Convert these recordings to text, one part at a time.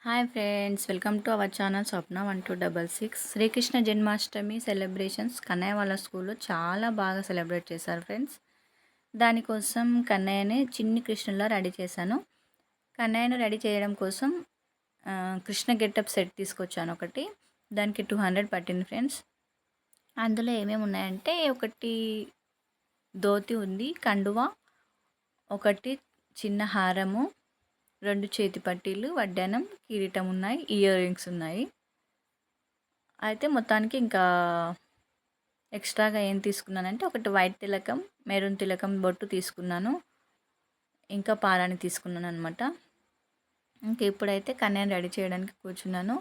Hi friends, welcome to our channel Swapna 1266. Srikrishna Janmashtami celebrations Kannayya వాళ్ళ స్కూల్లో చాలా బాగా సెలబ్రేట్ చేశారు ఫ్రెండ్స్. దానికోసం కన్నయ్యని చిన్ని కృష్ణులా రెడీ చేశాను. కన్నయ్యను రెడీ చేయడం కోసం కృష్ణ గెటప్ సెట్ తీసుకొచ్చాను ఒకటి. దానికి 200 పట్టింది ఫ్రెండ్స్. అందులో ఏమేమి ఉన్నాయంటే ఒకటి ధోతి ఉంది, కండువా, ఒకటి చిన్న హారము, 2 చేతి పట్టీలు, వడ్డానం, కిరీటం ఉన్నాయి, ఇయర్ రింగ్స్ ఉన్నాయి. అయితే మొత్తానికి ఇంకా ఎక్స్ట్రాగా ఏం తీసుకున్నానంటే ఒకటి వైట్ తిలకం, మెరూన్ తిలకం బొట్టు తీసుకున్నాను. ఇంకా పారాని తీసుకున్నాను అనమాట. ఇంక ఇప్పుడైతే కన్నయ్యని రెడీ చేయడానికి కూర్చున్నాను.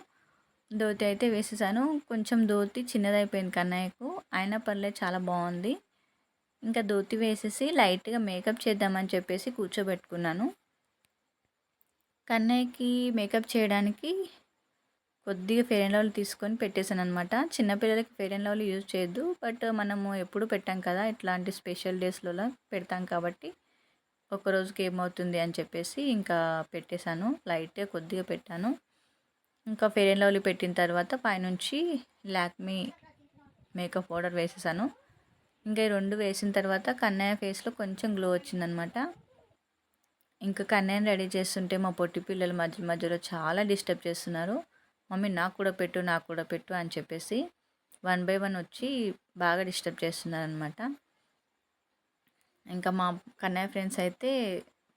ధోతి అయితే వేసేసాను. కొంచెం ధోతి చిన్నదైపోయింది కన్నయ్యకు, అయినా పర్లేదు చాలా బాగుంది. ఇంకా ధోతి వేసేసి లైట్గా మేకప్ చేద్దామని చెప్పేసి కూర్చోబెట్టుకున్నాను. కన్నయ్యకి మేకప్ చేయడానికి కొద్దిగా ఫెయిర్ అండ్ లవ్లీ తీసుకొని పెట్టేశాను అనమాట. చిన్నపిల్లలకి ఫెయిర్ అండ్ లవ్లీ యూజ్ చేయొద్దు, బట్ మనము ఎప్పుడు పెట్టాం కదా, ఇట్లాంటి స్పెషల్ డేస్లలో పెడతాం కాబట్టి ఒక్కరోజుకి ఏమవుతుంది అని చెప్పేసి ఇంకా పెట్టేశాను. లైట్గా కొద్దిగా పెట్టాను. ఇంకా ఫెయిర్ అండ్ లవ్లీ పెట్టిన తర్వాత పైనుంచి లాక్మీ మేకప్ పౌడర్ వేసేసాను. ఇంకా ఈ రెండు వేసిన తర్వాత కన్నయ్య ఫేస్లో కొంచెం గ్లో వచ్చిందనమాట. ఇంకా కన్నయ్యని రెడీ చేస్తుంటే మా పొట్టి పిల్లలు మధ్యలో చాలా డిస్టర్బ్ చేస్తున్నారు. మమ్మీ నాకు కూడా పెట్టు, నాకు కూడా పెట్టు అని చెప్పేసి 1 బై 1 వచ్చి బాగా డిస్టర్బ్ చేస్తున్నారనమాట. ఇంకా మా కన్నయ్య ఫ్రెండ్స్ అయితే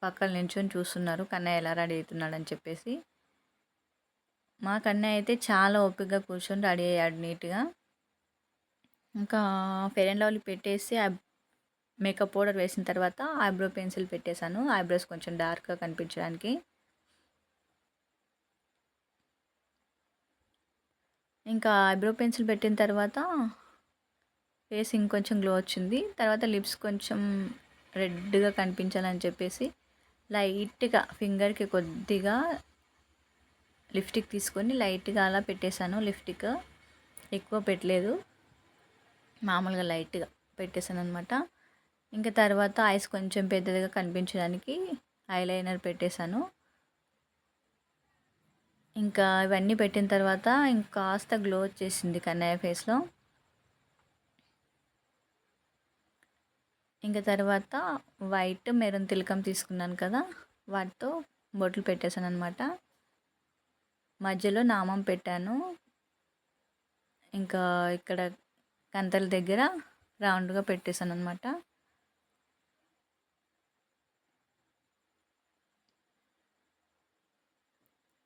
పక్కన నించొని చూస్తున్నారు కన్నయ్య ఎలా రెడీ అవుతున్నాడని చెప్పేసి. మా కన్నయ్య అయితే చాలా ఓపికగా కూర్చొని రెడీ అయ్యాడు నీట్గా. ఇంకా ఫెయిర్ అండ్ లవ్లీ పెట్టేసి మేకప్ పౌడర్ వేసిన తర్వాత ఐబ్రో పెన్సిల్ పెట్టేశాను, ఐబ్రోస్ కొంచెం డార్క్గా కనిపించడానికి. ఇంకా ఐబ్రో పెన్సిల్ పెట్టిన తర్వాత ఫేస్ ఇంకొంచెం గ్లో వచ్చింది. తర్వాత లిప్స్ కొంచెం రెడ్గా కనిపించాలని చెప్పేసి లైట్గా ఫింగర్కి కొద్దిగా లిప్స్టిక్ తీసుకొని లైట్గా అలా పెట్టేశాను. లిప్స్టిక్ ఎక్కువ పెట్టలేదు, మామూలుగా లైట్గా పెట్టేశాను అనమాట. ఇంకా తర్వాత ఐస్ కొంచెం పెద్దదిగా కనిపించడానికి ఐలైనర్ పెట్టేశాను. ఇంకా ఇవన్నీ పెట్టిన తర్వాత ఇంకాస్త గ్లో వచ్చేసింది కన్నయ్య ఫేస్లో. ఇంకా తర్వాత వైట్ మెరూన్ తిలకం తీసుకున్నాను కదా, వాటితో బొట్లు పెట్టేశాను అనమాట. మధ్యలో నామం పెట్టాను. ఇంకా ఇక్కడ కంతల దగ్గర రౌండ్గా పెట్టేశాను అనమాట.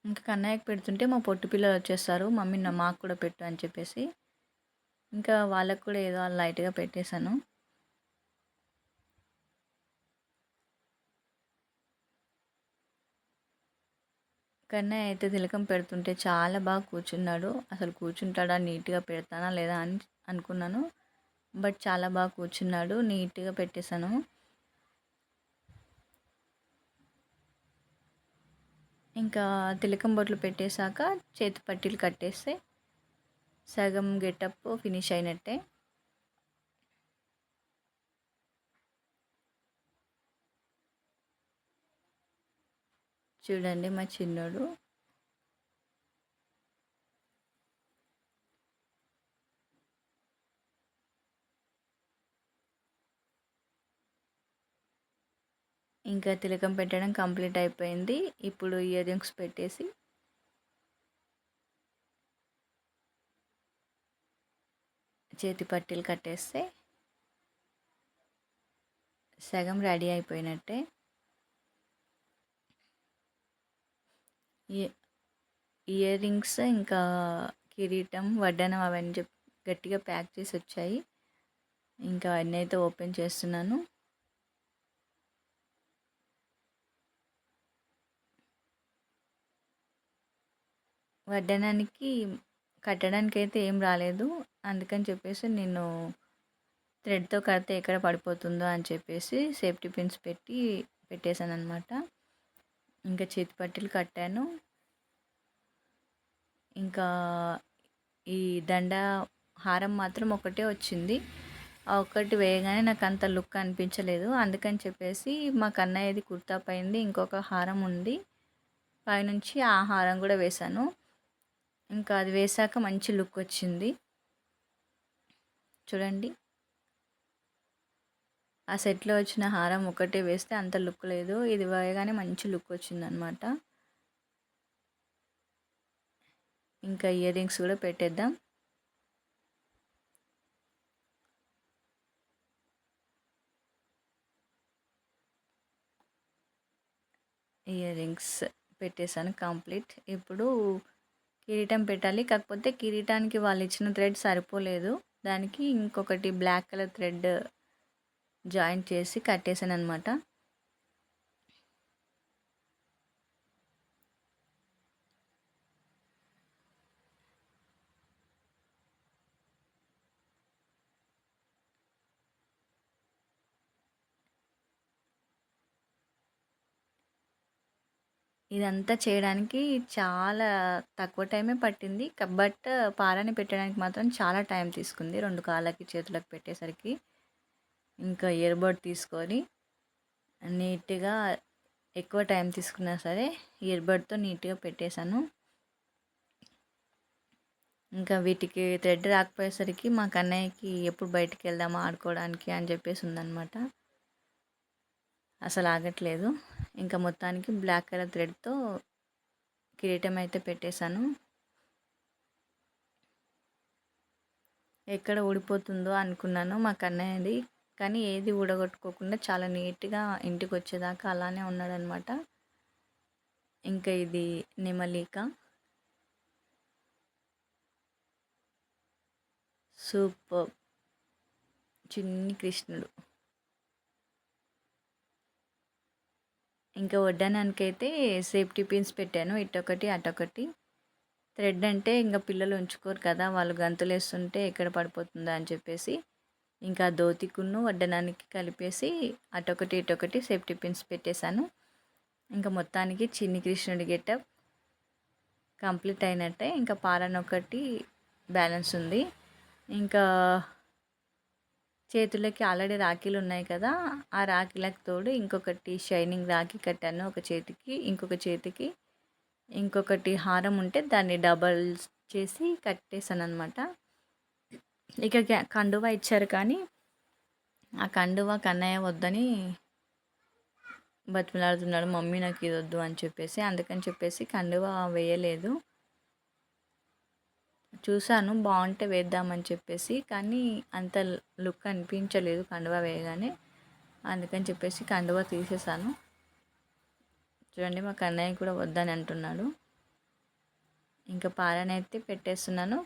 ఇంకా కన్నయ్యకి పెడుతుంటే మా పొట్టు పిల్లలు వచ్చేస్తారు, మమ్మీ మాకు కూడా పెట్టు అని చెప్పేసి. ఇంకా వాళ్ళకు కూడా ఏదో లైట్గా పెట్టేశాను. కన్నయ్య అయితే తిలకం పెడుతుంటే చాలా బాగా కూర్చున్నాడు. అసలు కూర్చుంటాడా, నీట్గా పెడతానా లేదా అని అనుకున్నాను, బట్ చాలా బాగా కూర్చున్నాడు. నీట్గా పెట్టేశాను. ఇంకా తిలకం బొట్లు పెట్టేశాక చేతి పట్టీలు కట్టేస్తే సగం గెటప్ ఫినిష్ అయినట్టే. చూడండి మా చిన్నోడు. ఇంకా తిలకం పెట్టడం కంప్లీట్ అయిపోయింది. ఇప్పుడు ఇయర్ రింగ్స్ పెట్టేసి చేతి పట్టీలు కట్టేస్తే సగం రెడీ అయిపోయినట్టే. ఇయర్ రింగ్స్ ఇంకా కిరీటం, వడ్డానం అవన్నీ గట్టిగా ప్యాక్ చేసి వచ్చాయి. ఇంకా అవన్నీ అయితే ఓపెన్ చేస్తున్నాను. వడ్డానానికి కట్టడానికి అయితే ఏం రాలేదు, అందుకని చెప్పేసి నేను థ్రెడ్తో కడితే ఎక్కడ పడిపోతుందో అని చెప్పేసి సేఫ్టీ పిన్స్ పెట్టేశాను అనమాట. ఇంకా చేతి పట్టీలు కట్టాను. ఇంకా ఈ దండ హారం మాత్రం ఒకటే వచ్చింది. ఆ ఒక్కటి వేయగానే నాకు అంత లుక్ అనిపించలేదు, అందుకని చెప్పేసి మా కన్నయ్యది కుర్తా పైంది ఇంకొక హారం ఉంది, పైనుంచి ఆ హారం కూడా వేశాను. ఇంకా అది వేశాక మంచి లుక్ వచ్చింది. చూడండి, ఆ సెట్‌లో వచ్చిన హారం ఒక్కటే వేస్తే అంత లుక్ లేదు. ఇది వేయగానే మంచి లుక్ వచ్చిందనమాట. ఇంకా ఇయర్ రింగ్స్ కూడా పెట్టేద్దాం. ఇయర్ రింగ్స్ పెట్టేశాను కంప్లీట్. ఇప్పుడు కిరీటం పెట్టాలి. కాకపోతే కిరీటానికి వాళ్ళు ఇచ్చిన థ్రెడ్ సరిపోలేదు. దానికి ఇంకొకటి బ్లాక్ కలర్ థ్రెడ్ జాయింట్ చేసి కట్టేసాననమాట. ఇదంతా చేయడానికి చాలా తక్కువ టైమే పట్టింది. బట్ పారాని పెట్టడానికి మాత్రం చాలా టైం తీసుకుంది. 2 కాళ్ళకి, చేతులకు పెట్టేసరికి. ఇంకా ఇయర్ బడ్ తీసుకొని నీట్‌గా ఎక్కువ టైం తీసుకున్నా సరే ఇయర్ బడ్‌తో నీట్‌గా పెట్టేశాను. ఇంకా వీటికి థ్రెడ్ రాకపోయేసరికి మా కన్నయ్యకి ఎప్పుడు బయటికెళ్దామా ఆడుకోవడానికి అని చెప్పేసి ఉందనమాట. అసలు ఆగట్లేదు. ఇంకా మొత్తానికి బ్లాక్ కలర్ థ్రెడ్‌తో కిరీటం అయితే పెట్టేశాను. ఎక్కడ ఊడిపోతుందో అనుకున్నాను మా కన్నయ్యది. కానీ ఏది ఊడగొట్టుకోకుండా చాలా నీట్‌గా ఇంటికొచ్చేదాకా అలానే ఉన్నాడనమాట. ఇంకా ఇది నెమలిక. సూపర్బ్! చిన్ని కృష్ణుడు. ఇంకా వడ్డానానికైతే సేఫ్టీ పిన్స్ పెట్టాను. ఇటొకటి, అటొకటి. థ్రెడ్ అంటే ఇంక పిల్లలు ఉంచుకోరు కదా! వాళ్ళు గంతులేస్తుంటే ఎక్కడ పడిపోతుందా అని చెప్పేసి, ఇంకా ధోతికును వడ్డానానికి కలిపేసి అటొకటి, ఇటొకటి సేఫ్టీ పిన్స్ పెట్టేశాను. ఇంకా మొత్తానికి చిన్ని కృష్ణుడి గెటప్ కంప్లీట్ అయినట్టే. ఇంకా పారనొకటి బ్యాలెన్స్ ఉంది. ఇంకా చేతులకి ఆల్రెడీ రాఖీలు ఉన్నాయి కదా! ఆ రాఖీలకు తోడు ఇంకొకటి షైనింగ్ రాఖీ కట్టాను ఒక చేతికి. ఇంకొక చేతికి ఇంకొకటి హారం ఉంటే దాన్ని డబల్స్ చేసి కట్టేసాననమాట. ఇక కండువా ఇచ్చారు కానీ ఆ కండువా కన్నయ్య వద్దని బతిమిలాడుతున్నాడు. మమ్మీ నాకు ఇది వద్దు అని చెప్పేసి. అందుకని చెప్పేసి కండువా వేయలేదు. చూసాను బాగుంటే వేద్దామని చెప్పేసి, కానీ అంత లుక్ అనిపించలేదు కండువా వేయగానే. అందుకని చెప్పేసి కండువా తీసేసాను. చూడండి, మా కన్నయ్య కూడా వద్దని అంటున్నాడు. ఇంకా పారనైతే పెట్టేస్తున్నాను.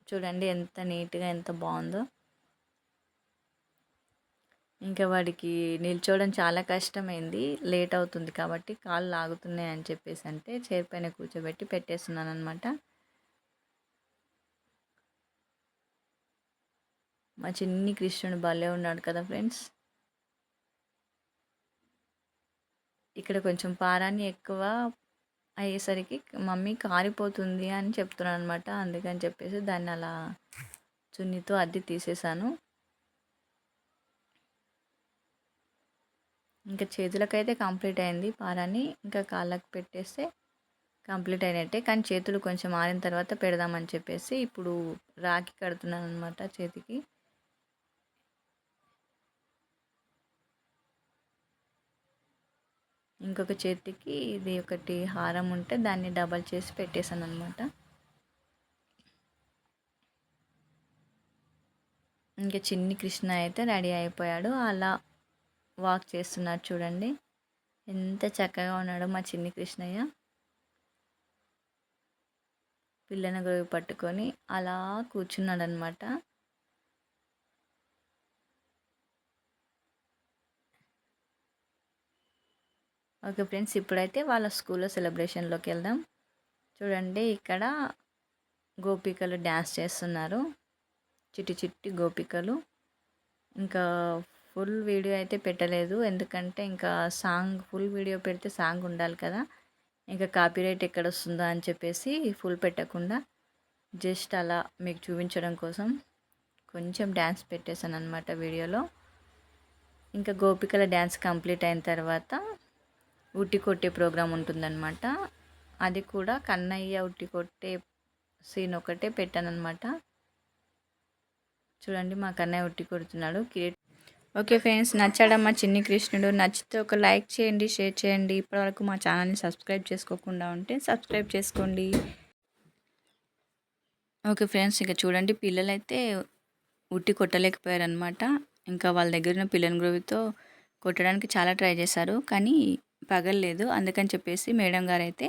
చూడండి ఎంత నీట్‌గా ఎంత బాగుందో. ఇంకా వాడికి నిల్చోవడం చాలా కష్టమైంది. లేట్ అవుతుంది కాబట్టి కాళ్ళు లాగుతున్నాయి అని చెప్పేసి అంటే చైర్ పైన కూర్చోబెట్టి పెట్టేస్తున్నాను అనమాట. మా చిన్ని కృష్ణుడు భలే ఉన్నాడు కదా ఫ్రెండ్స్. ఇక్కడ కొంచెం పారాని ఎక్కువ అయ్యేసరికి మమ్మీ కారిపోతుంది అని చెప్తున్నాను అనమాట. అందుకని చెప్పేసి దాన్ని అలా చున్నీతో అద్ది తీసేసాను. ఇంకా చేతులకైతే కంప్లీట్ అయింది పారాని. ఇంకా కాళ్ళకి పెట్టేస్తే కంప్లీట్ అయినట్టే. కానీ చేతులు కొంచెం ఆరిన తర్వాత పెడదామని చెప్పేసి ఇప్పుడు రాఖీ కడుతున్నాను అనమాట చేతికి. ఇంకొక చేతికి ఇది ఒకటి హారం ఉంటే దాన్ని డబల్ చేసి పెట్టేశాను అనమాట. ఇంకా చిన్ని కృష్ణ అయితే రెడీ అయిపోయాడు. అలా వాక్ చేస్తున్నాడు చూడండి. ఎంత చక్కగా ఉన్నాడో మా చిన్ని కృష్ణయ్య. పిల్లన గొడుగు పట్టుకొని అలా కూర్చున్నాడు అనమాట. ఓకే ఫ్రెండ్స్, ఇప్పుడైతే వాళ్ళ స్కూల్లో సెలబ్రేషన్లోకి వెళ్దాం. చూడండి, ఇక్కడ గోపికలు డ్యాన్స్ చేస్తున్నారు. చిట్టి చిట్టి గోపికలు. ఇంకా ఫుల్ వీడియో అయితే పెట్టలేదు. ఎందుకంటే ఇంకా సాంగ్ ఫుల్ వీడియో పెడితే సాంగ్ ఉండాలి కదా! ఇంకా కాపీరైట్ ఎక్కడ వస్తుందో అని చెప్పేసి ఫుల్ పెట్టకుండా జస్ట్ అలా మీకు చూపించడం కోసం కొంచెం డ్యాన్స్ పెట్టేశాను అనమాట వీడియోలో. ఇంకా గోపికల డ్యాన్స్ కంప్లీట్ అయిన తర్వాత ఉట్టి కొట్టే ప్రోగ్రాం ఉంటుందన్నమాట. అది కూడా కన్నయ్య ఉట్టి కొట్టే సీన్ ఒకటే పెట్టానన్నమాట. చూడండి మా కన్నయ్య ఉట్టి కొడుతున్నాడు. ఓకే ఫ్రెండ్స్, నచ్చాడా మా చిన్ని కృష్ణుడు? నచ్చితే ఒక లైక్ చేయండి, షేర్ చేయండి. ఇప్పటివరకు మా ఛానల్ని సబ్స్క్రైబ్ చేసుకోకుండా ఉంటే సబ్స్క్రైబ్ చేసుకోండి. ఓకే ఫ్రెండ్స్, ఇక చూడండి పిల్లలైతే ఉట్టి కొట్టలేకపోయారనమాట. ఇంకా వాళ్ళ దగ్గర ఉన్న పిల్లల గ్రోవితో కొట్టడానికి చాలా ట్రై చేశారు, కానీ పగలలేదు. అందుకని చెప్పేసి మేడం గారు అయితే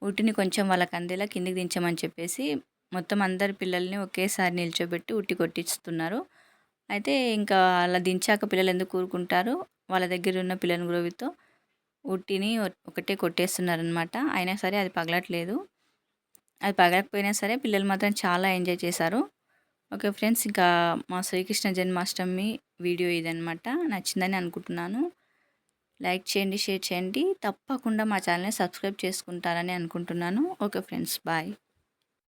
ఉట్టిని కొంచెం వాళ్ళకి అందేలా కిందికి దించమని చెప్పేసి మొత్తం అందరి పిల్లల్ని ఒకేసారి నిల్చోబెట్టి ఉట్టి కొట్టిస్తున్నారు. అయితే ఇంకా అలా దించాక పిల్లలు ఎందుకు ఊరుకుంటారు? వాళ్ళ దగ్గర ఉన్న పిల్లల గ్రోవితో ఉట్టిని ఒకటే కొట్టేస్తున్నారనమాట. అయినా సరే అది పగలట్లేదు. అది పగలకపోయినా సరే పిల్లలు మాత్రం చాలా ఎంజాయ్ చేశారు. ఓకే ఫ్రెండ్స్, ఇంకా మా శ్రీకృష్ణ జన్మాష్టమి వీడియో ఇదనమాట. నచ్చిందని అనుకుంటున్నాను. లైక్ చేయండి, షేర్ చేయండి. తప్పకుండా మా ఛానల్ని సబ్స్క్రైబ్ చేసుకుంటారని అనుకుంటున్నాను. Okay friends, bye.